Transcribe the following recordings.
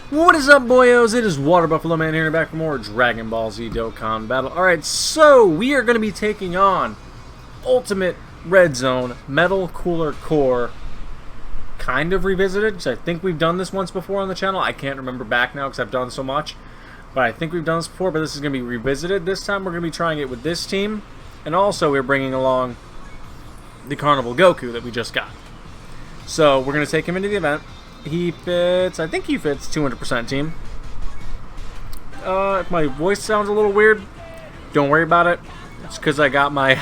What is up, boyos? It is Water Buffalo Man here, back for more Dragon Ball Z Dokkan battle. Alright, so we are going to be taking on Ultimate Red Zone Metal Cooler Core. Kind of revisited, because I think we've done this once before on the channel. I can't remember back now because I've done so much. But I think we've done this before, but this is going to be revisited. This time we're going to be trying it with this team. And also we're bringing along the Carnival Goku that we just got. So we're going to take him into the event. He fits, I think he fits 200% team. If my voice sounds a little weird, don't worry about it. It's because I got my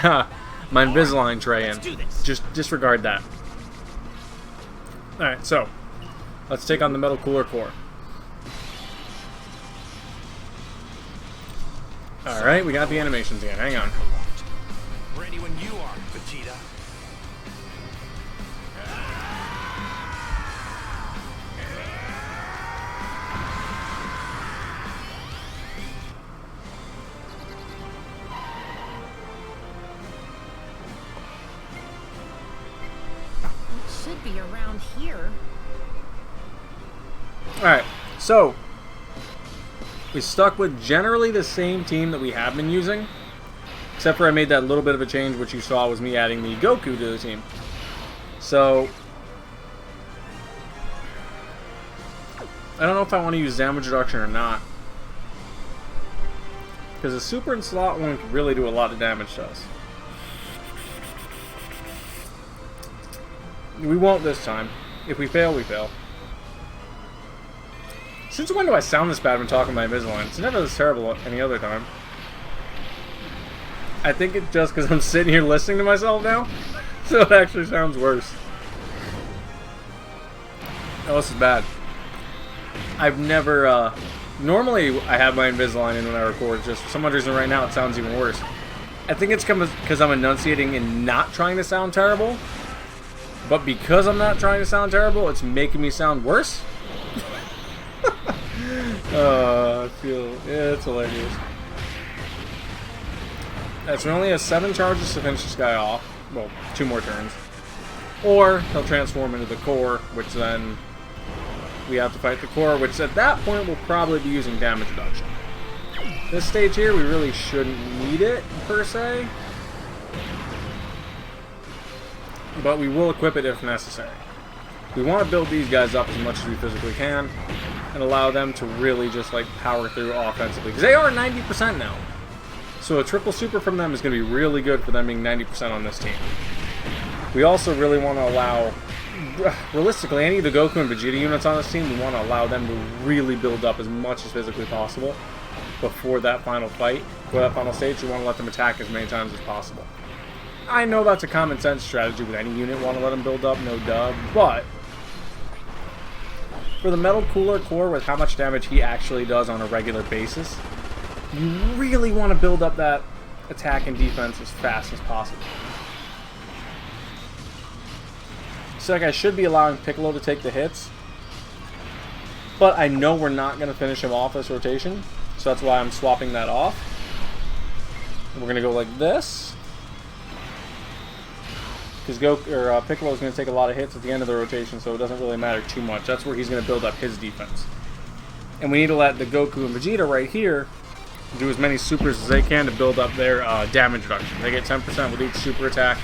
my Invisalign tray in. Just disregard that. Alright, so let's take on the Metal Cooler Core. Alright, we got the animations again. Hang on. Ready when you are, Vegeta. Should be around here. Alright, so we stuck with generally the same team that we have been using, except for I made that little bit of a change, which you saw was me adding the Goku to the team. So I don't know if I want to use damage reduction or not, because the Super and Slot 1 can really do a lot of damage to us. We won't this time. If we fail, we fail. Since when do I sound this bad when talking my Invisalign? It's never this terrible any other time. I think it's just because I'm sitting here listening to myself now, so it actually sounds worse. Oh, this is bad. I've never, normally I have my Invisalign in when I record, just for some odd reason right now it sounds even worse. I think it's because I'm enunciating and not trying to sound terrible. But because I'm not trying to sound terrible, it's making me sound worse. I feel, yeah, it's hilarious. That's we only have 7 charges to finish this guy off. Well, 2 more turns. Or he'll transform into the core, which then we have to fight the core, which at that point we'll probably be using damage reduction. This stage here, we really shouldn't need it, per se. But we will equip it if necessary. We want to build these guys up as much as we physically can and allow them to really just like power through offensively, because they are 90% now. So a triple super from them is going to be really good for them being 90% on this team. We also really want to allow, realistically, any of the Goku and Vegeta units on this team, we want to allow them to really build up as much as physically possible before that final fight, before that final stage. We want to let them attack as many times as possible. I know that's a common sense strategy with any unit, want to let them build up, no duh, but for the Metal Cooler Core, with how much damage he actually does on a regular basis, you really want to build up that attack and defense as fast as possible. So like I should be allowing Piccolo to take the hits, but I know we're not going to finish him off this rotation, so that's why I'm swapping that off. We're going to go like this. Because Piccolo is going to take a lot of hits at the end of the rotation, so it doesn't really matter too much. That's where he's going to build up his defense. And we need to let the Goku and Vegeta right here do as many supers as they can to build up their damage reduction. They get 10% with each super attack,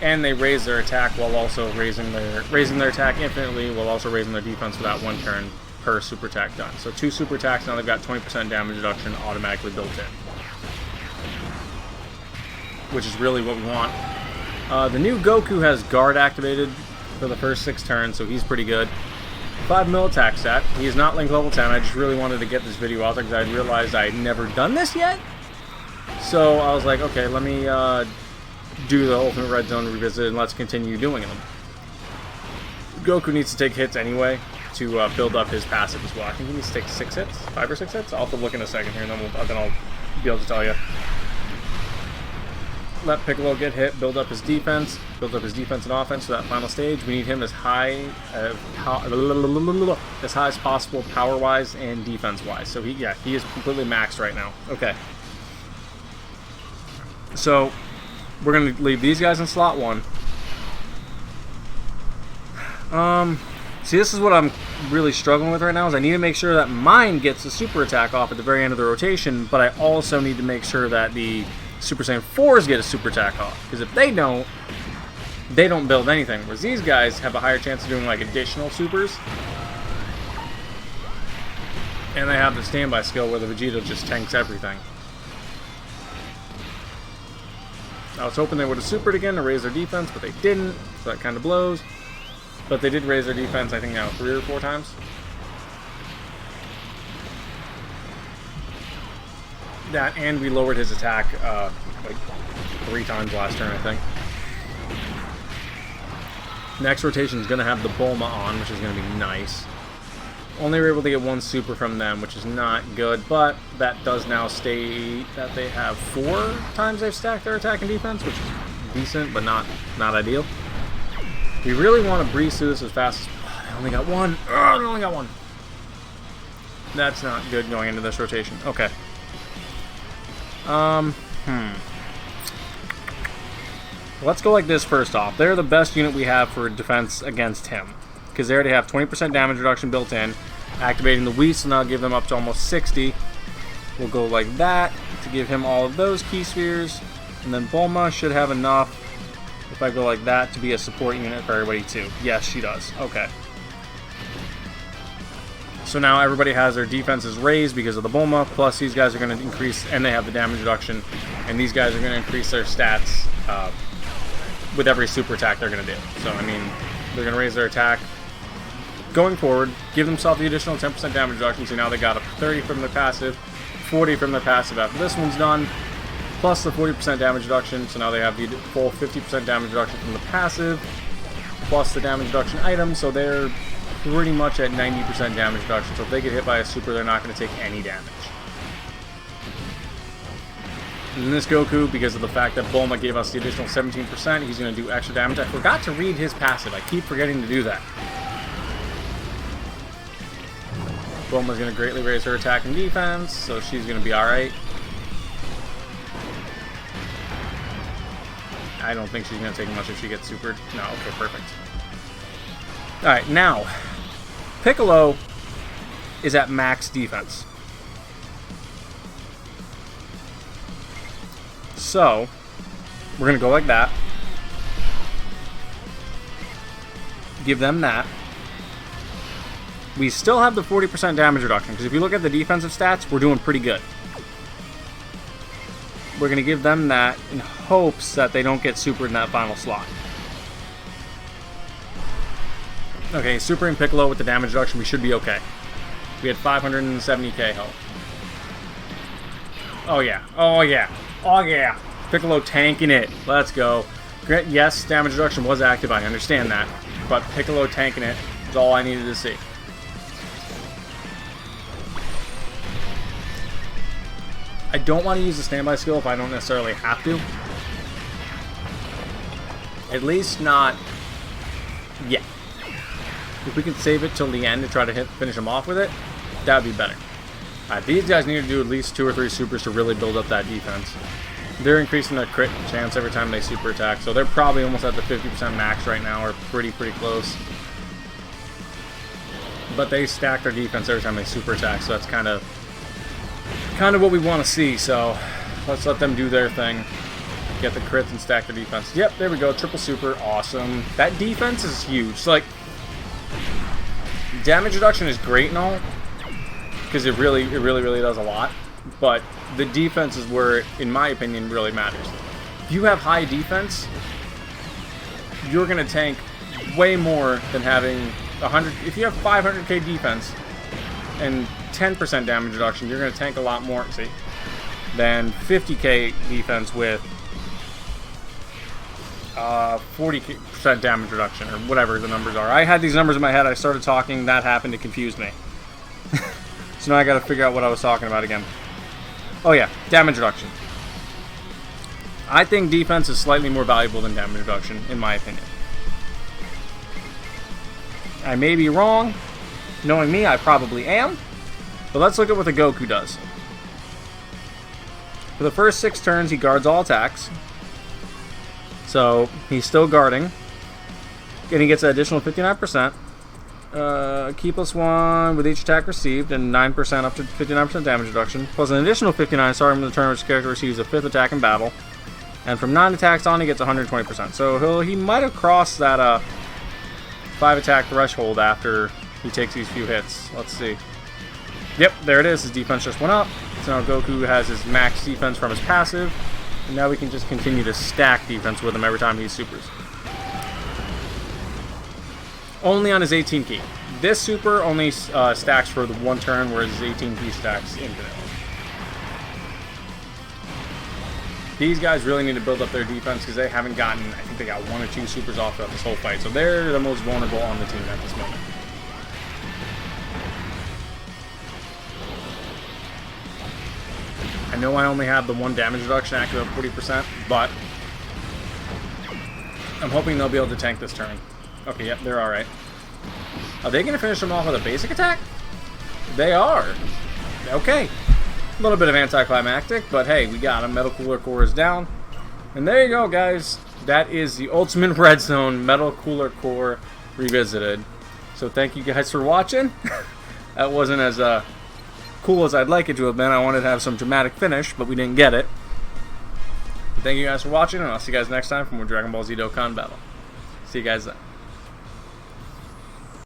and they raise their attack while also raising their attack infinitely, while also raising their defense for that 1 turn per super attack done. So 2 super attacks, now they've got 20% damage reduction automatically built in, which is really what we want. The new Goku has guard activated for the first 6 turns, so he's pretty good. 5 mil attack stat. He is not link level 10. I just really wanted to get this video out there because I realized I had never done this yet. So I was like, okay, let me do the Ultimate Red Zone Revisit and let's continue doing them. Goku needs to take hits anyway to build up his passive as well. I think he needs to take 6 hits, 5 or 6 hits. I'll have to look in a second here, and then I'll be able to tell you. Let Piccolo get hit, build up his defense and offense for that final stage. We need him as high as possible power-wise and defense-wise. So he is completely maxed right now. Okay. So we're going to leave these guys in slot 1. See, this is what I'm really struggling with right now, is I need to make sure that mine gets the super attack off at the very end of the rotation, but I also need to make sure that the Super Saiyan 4s get a super attack off. Because if they don't build anything. Whereas these guys have a higher chance of doing like additional supers. And they have the standby skill where the Vegeta just tanks everything. I was hoping they would have supered again to raise their defense, but they didn't, so that kind of blows. But they did raise their defense, I think now 3 or 4 times. That, and we lowered his attack like 3 times last turn, I think. Next rotation is going to have the Bulma on, which is going to be nice. Only were able to get 1 super from them, which is not good, but that does now state that they have 4 times they've stacked their attack and defense, which is decent, but not ideal. We really want to breeze through this as fast as... Oh, they only got 1. Oh, they only got 1. That's not good going into this rotation. Okay. Let's go like this first off. They're the best unit we have for defense against him, because they already have 20% damage reduction built in. Activating the Whis will now give them up to almost 60. We'll go like that to give him all of those key spheres, and then Bulma should have enough, if I go like that, to be a support unit for everybody too. Yes, she does. Okay. So now everybody has their defenses raised because of the Bulma, plus these guys are going to increase, and they have the damage reduction, and these guys are going to increase their stats with every super attack they're going to do. So, I mean, they're going to raise their attack going forward, give themselves the additional 10% damage reduction, so now they got a 30 from their passive, 40 from their passive after this one's done, plus the 40% damage reduction, so now they have the full 50% damage reduction from the passive, plus the damage reduction item, so they're pretty much at 90% damage reduction, so if they get hit by a super, they're not going to take any damage. And this Goku, because of the fact that Bulma gave us the additional 17%, he's going to do extra damage. I forgot to read his passive. I keep forgetting to do that. Bulma's going to greatly raise her attack and defense, so she's going to be alright. I don't think she's going to take much if she gets supered. No, okay, perfect. Alright, now, Piccolo is at max defense. So, we're going to go like that. Give them that. We still have the 40% damage reduction, because if you look at the defensive stats, we're doing pretty good. We're going to give them that in hopes that they don't get supered in that final slot. Okay, Super and Piccolo with the damage reduction, we should be okay. We had 570k health. Oh yeah, oh yeah, oh yeah. Piccolo tanking it. Let's go. Yes, damage reduction was active, I understand that. But Piccolo tanking it is all I needed to see. I don't want to use the standby skill if I don't necessarily have to. At least not yet. If we can save it till the end to try to finish them off with it, that would be better. Alright, these guys need to do at least 2 or 3 supers to really build up that defense. They're increasing their crit chance every time they super attack, so they're probably almost at the 50% max right now, or pretty close. But they stack their defense every time they super attack, so that's kind of what we want to see. So let's let them do their thing, get the crits and stack their defense. Yep, there we go, triple super, awesome. That defense is huge. So, like, damage reduction is great and all, because it really does a lot. But the defense is where, in my opinion, really matters. If you have high defense, you're going to tank way more than having 100. If you have 500k defense and 10% damage reduction, you're going to tank a lot more, see, than 50k defense with 40% damage reduction, or whatever the numbers are. I had these numbers in my head, I started talking, that happened, it confused me. So now I got to figure out what I was talking about again. Oh yeah, damage reduction. I think defense is slightly more valuable than damage reduction, in my opinion. I may be wrong. Knowing me, I probably am. But let's look at what the Goku does. For the first 6 turns, he guards all attacks. So, he's still guarding. And he gets an additional 59%. Key +1 with each attack received, and 9% up to 59% damage reduction, plus an additional 59 starting from the turn which character receives a 5th attack in battle. And from 9 attacks on, he gets 120%. So he might have crossed that 5 attack threshold after he takes these few hits. Let's see. Yep, there it is. His defense just went up. So now Goku has his max defense from his passive. And now we can just continue to stack defense with him every time he supers. Only on his 18 key. This super only stacks for the 1 turn, whereas his 18 key stacks infinitely. These guys really need to build up their defense because they haven't gotten, I think they got 1 or 2 supers off throughout this whole fight. So they're the most vulnerable on the team at this moment. I know I only have the 1 damage reduction accurate at 40%, but I'm hoping they'll be able to tank this turn. Okay, yep, they're alright. Are they going to finish them off with a basic attack? They are. Okay. A little bit of anticlimactic, but hey, we got him. Metal Cooler Core is down. And there you go, guys. That is the Ultimate Red Zone Metal Cooler Core Revisited. So thank you guys for watching. That wasn't as cool as I'd like it to have been. I wanted to have some dramatic finish, but we didn't get it. But thank you guys for watching, and I'll see you guys next time for more Dragon Ball Z Dokkan Battle. See you guys then.